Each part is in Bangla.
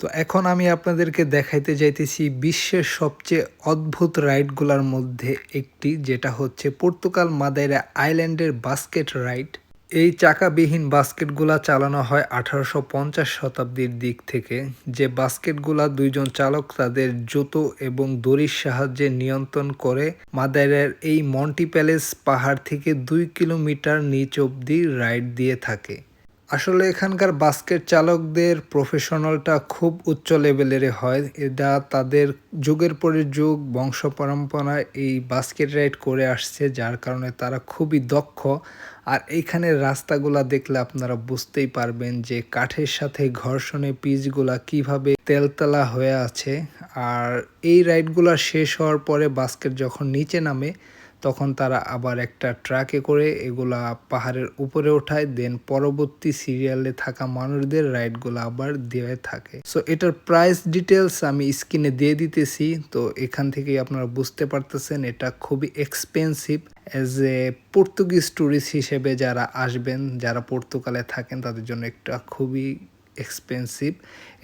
তো এখন আমি আপনাদেরকে দেখাইতে যাইতেছি বিশ্বের সবচেয়ে অদ্ভুত রাইডগুলোর মধ্যে একটি, যেটা হচ্ছে পর্তুগাল মাদেরা আইল্যান্ডের বাস্কেট রাইড। এই চাকাবিহীন বাস্কেটগুলা চালানো হয় 1850 শতাব্দীর দিক থেকে। যে বাস্কেটগুলা দুইজন চালক তাদের জুতো এবং দড়ির সাহায্যে নিয়ন্ত্রণ করে মাদেরার এই মন্টি প্যালেস পাহাড় থেকে 2 কিলোমিটার নিচ অব্দি রাইড দিয়ে থাকে। আসলে এখানকার বাস্কেট চালকদের প্রফেশনালটা খুব উচ্চ লেভেলের হয়। এটা তাদের যুগের পরে যুগ বংশ পরম্পরায় এই বাস্কেট রাইড করে আসছে, যার কারণে তারা খুবই দক্ষ। আর এইখানের রাস্তাগুলা দেখলে আপনারা বুঝতেই পারবেন যে কাঠের সাথে ঘর্ষণে পিচগুলা কিভাবে তেলতেলা হয়ে আছে। আর এই রাইডগুলা শেষ হওয়ার পরে বাস্কেট যখন নিচে নামে, তখন তারা আবার একটা ট্রাকে করে এগুলা পাহাড়ের উপরে ওঠায়, দেন পরবর্তী সিরিয়ালে থাকা মানুষদের রাইডগুলো আবার দিয়ে থাকে। সো এটার প্রাইস ডিটেলস আমি স্ক্রিনে দিয়ে দিতেছি। তো এখান থেকেই আপনারা বুঝতে পারতেছেন এটা খুবই expensive. As a Portuguese tourist হিসেবে যারা আসবেন, যারা পর্তুগালে থাকেন, তাদের জন্য একটা খুবই এক্সপেন্সিভ।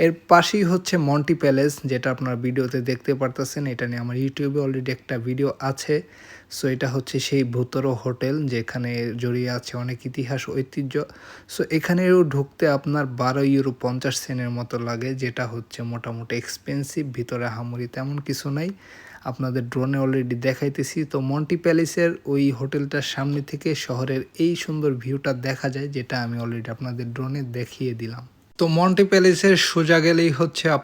এর পাশেই হচ্ছে মন্টি প্যালেস, যেটা আপনারা ভিডিওতে দেখতে পারতেছেন। এটা নিয়ে আমার ইউটিউবে অলরেডি একটা ভিডিও আছে। সো এটা হচ্ছে সেই ভূতড় হোটেল, যেখানে জড়িয়ে আছে অনেক ইতিহাস ঐতিহ্য। সো এখানেও ঢুকতে আপনার 12 ইউরো 50 সেন্টের মতো লাগে, যেটা হচ্ছে মোটামুটি এক্সপেন্সিভ। ভিতরে আহামরি তেমন কিছু নাই, আপনাদের ড্রোনে অলরেডি দেখাইতেছি। তো মন্টি প্যালেসের ওই হোটেলটার সামনে থেকে শহরের এই সুন্দর ভিউটা দেখা যায়, যেটা আমি অলরেডি আপনাদের ড্রোনে দেখিয়ে দিলাম। তো মন্টি প্যালেসের সোজা গেলেই হচ্ছে